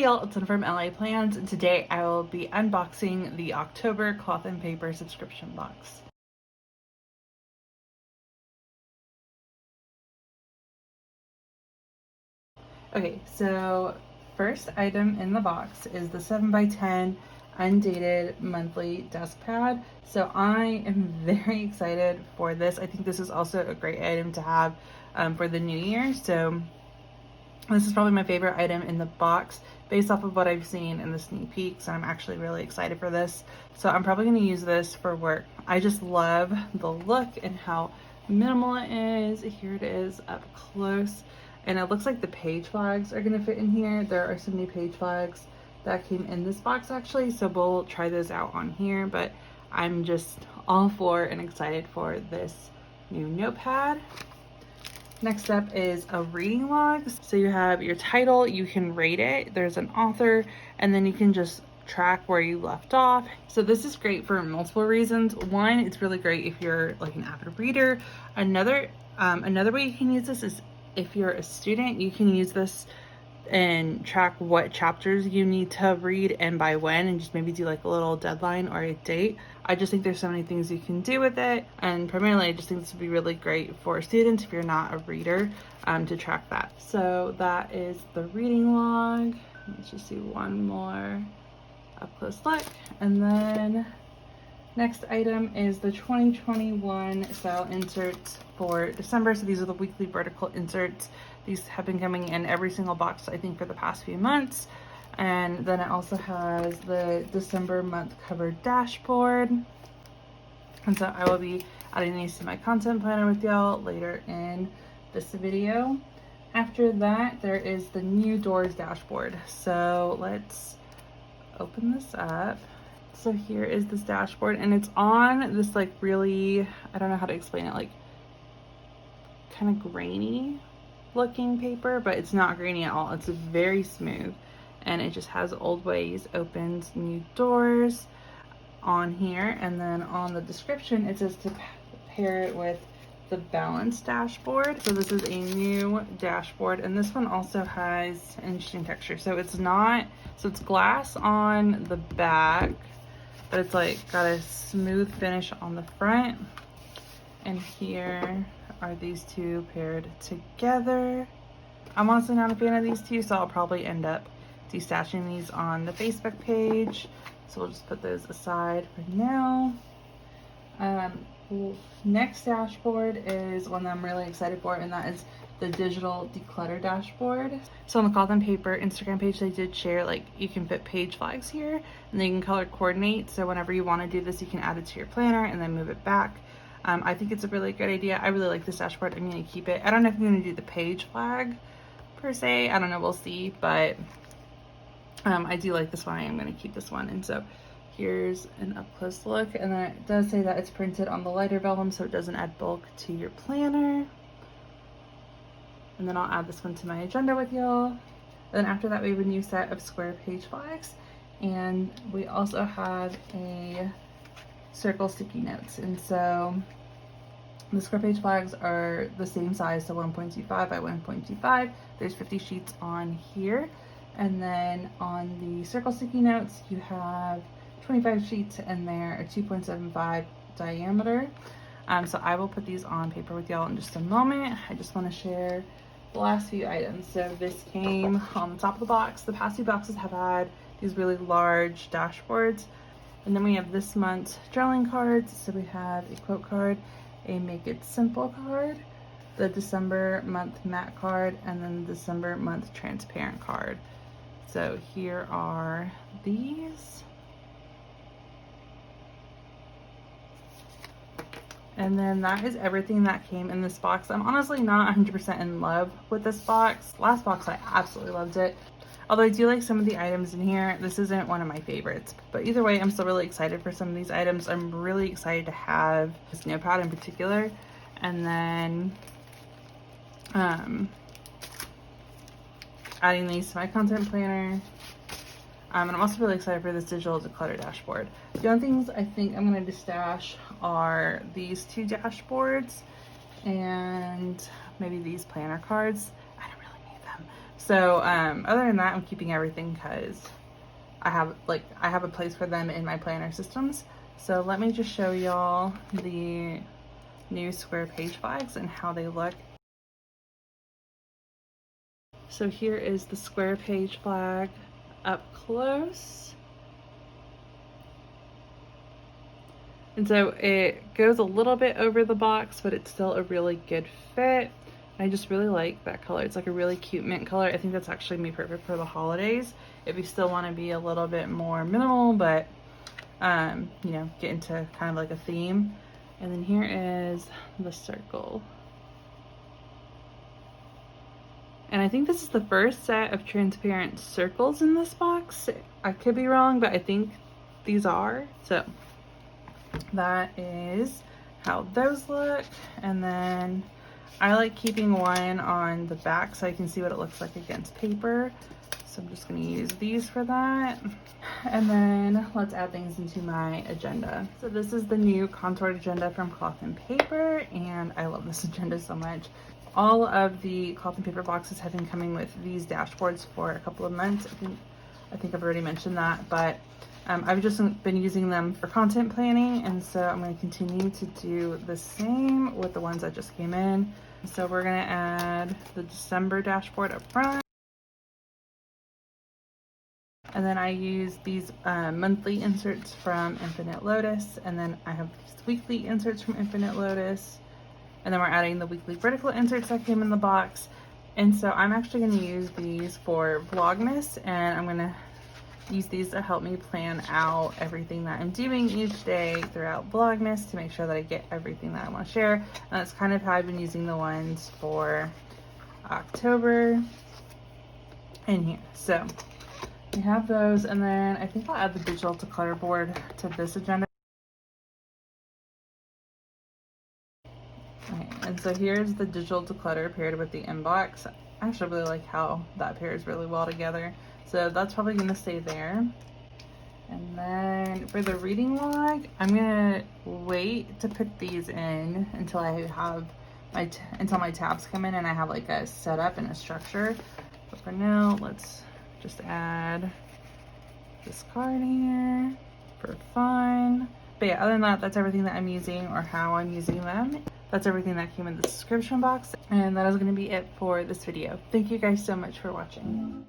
y'all, it's Anna from LA Plans, and today I will be unboxing the October cloth and paper subscription box. Okay, so first item in the box is the 7x10 Undated monthly desk pad. So I am very excited for this. I think this is also a great item to have for the new year. So this is probably my favorite item in the box based off of what I've seen in the sneak peeks, and I'm actually really excited for this. So I'm probably going to use this for work. I just love the look and how minimal it is. Here it is up close, and it looks like the page flags are going to fit in here. There are so many page flags that came in this box actually, so we'll try those out on here, but I'm just all for and excited for this new notepad. Next up is a reading log. So you have your title, you can rate it, there's an author, and then you can just track where you left off. So this is great for multiple reasons. One, it's really great if you're like an avid reader. Another way you can use this is if you're a student, you can use this and track what chapters you need to read and by when, and just maybe do like a little deadline or a date. I just think there's so many things you can do with it, and primarily I just think this would be really great for students if you're not a reader, to track that. So that is the reading log. Let's just see one more up close look, and then next item is the 2021 style inserts for December. So these are the weekly vertical inserts. These have been coming in every single box, I think, for the past few months. And then it also has the December month cover dashboard. And so I will be adding these to my content planner with y'all later in this video. After that, there is the new doors dashboard. So let's open this up. So here is this dashboard, and it's on this like really, I don't know how to explain it, like kind of grainy looking paper, but it's not grainy at all. It's very smooth, and it just has old ways, opens, new doors on here. And then on the description it says to pair it with the balance dashboard. So this is a new dashboard, and this one also has an interesting texture. So it's glass on the back, but it's like got a smooth finish on the front. And here are these two paired together. I'm honestly not a fan of these two, so I'll probably end up destashing these on the Facebook page. So we'll just put those aside for now. Next dashboard is one that I'm really excited for, and that is the digital declutter dashboard. So on the Cloth and Paper Instagram page, they did share like you can fit page flags here, and then you can color coordinate. So whenever you want to do this, you can add it to your planner and then move it back. I think it's a really good idea. I really like this dashboard. I'm going to keep it. I don't know if I'm going to do the page flag per se. I don't know. We'll see. But I do like this one. I am going to keep this one. And so here's an up close look. And then it does say that it's printed on the lighter vellum, so it doesn't add bulk to your planner. And then I'll add this one to my agenda with y'all. Then after that, we have a new set of square page flags. And we also have a circle sticky notes. And so the square page flags are the same size, so 1.25 by 1.25. There's 50 sheets on here. And then on the circle sticky notes, you have 25 sheets, and they're a 2.75 diameter. So I will put these on paper with y'all in just a moment. I just want to share the last few items. So this came on the top of the box. The past few boxes have had these really large dashboards. And then we have this month's journaling cards. So we have a quote card, a make it simple card, the December month matte card, and then the December month transparent card. So here are these. And then that is everything that came in this box. I'm honestly not 100% in love with this box. Last box, I absolutely loved it. Although I do like some of the items in here, this isn't one of my favorites. But either way, I'm still really excited for some of these items. I'm really excited to have this notepad in particular. And then adding these to my content planner. And I'm also really excited for this digital declutter dashboard. The only things I think I'm going to stash are these two dashboards and maybe these planner cards. I don't really need them. So other than that, I'm keeping everything because I have a place for them in my planner systems. So let me just show y'all the new square page flags and how they look. So here is the square page flag up close. And so it goes a little bit over the box, but it's still a really good fit. I just really like that color. It's like a really cute mint color. I think that's actually gonna be perfect for the holidays. If you still want to be a little bit more minimal, but you know, get into kind of like a theme. And then here is the circle. And I think this is the first set of transparent circles in this box. I could be wrong, but I think these are. So that is how those look. And then I like keeping one on the back so I can see what it looks like against paper. So I'm just gonna use these for that. And then let's add things into my agenda. So this is the new contoured agenda from Cloth and Paper, and I love this agenda so much. All of the Cloth and Paper boxes have been coming with these dashboards for a couple of months. I think I've already mentioned that, but I've just been using them for content planning, and so I'm going to continue to do the same with the ones that just came in. So we're going to add the December dashboard up front. And then I use these monthly inserts from Infinite Lotus, and then I have these weekly inserts from Infinite Lotus. And then we're adding the weekly vertical inserts that came in the box. And so I'm actually going to use these for Vlogmas, and I'm going to use these to help me plan out everything that I'm doing each day throughout Vlogmas to make sure that I get everything that I want to share. And that's kind of how I've been using the ones for October in here. So we have those, and then I think I'll add the digital declutter board to this agenda. Okay, and so here's the digital declutter paired with the inbox. I actually really like how that pairs really well together. So that's probably gonna stay there. And then for the reading log, I'm gonna wait to put these in until I have until my tabs come in and I have like a setup and a structure. But for now, let's just add this card here for fun. But yeah, other than that, that's everything that I'm using or how I'm using them. That's everything that came in the description box. And that is going to be it for this video. Thank you guys so much for watching.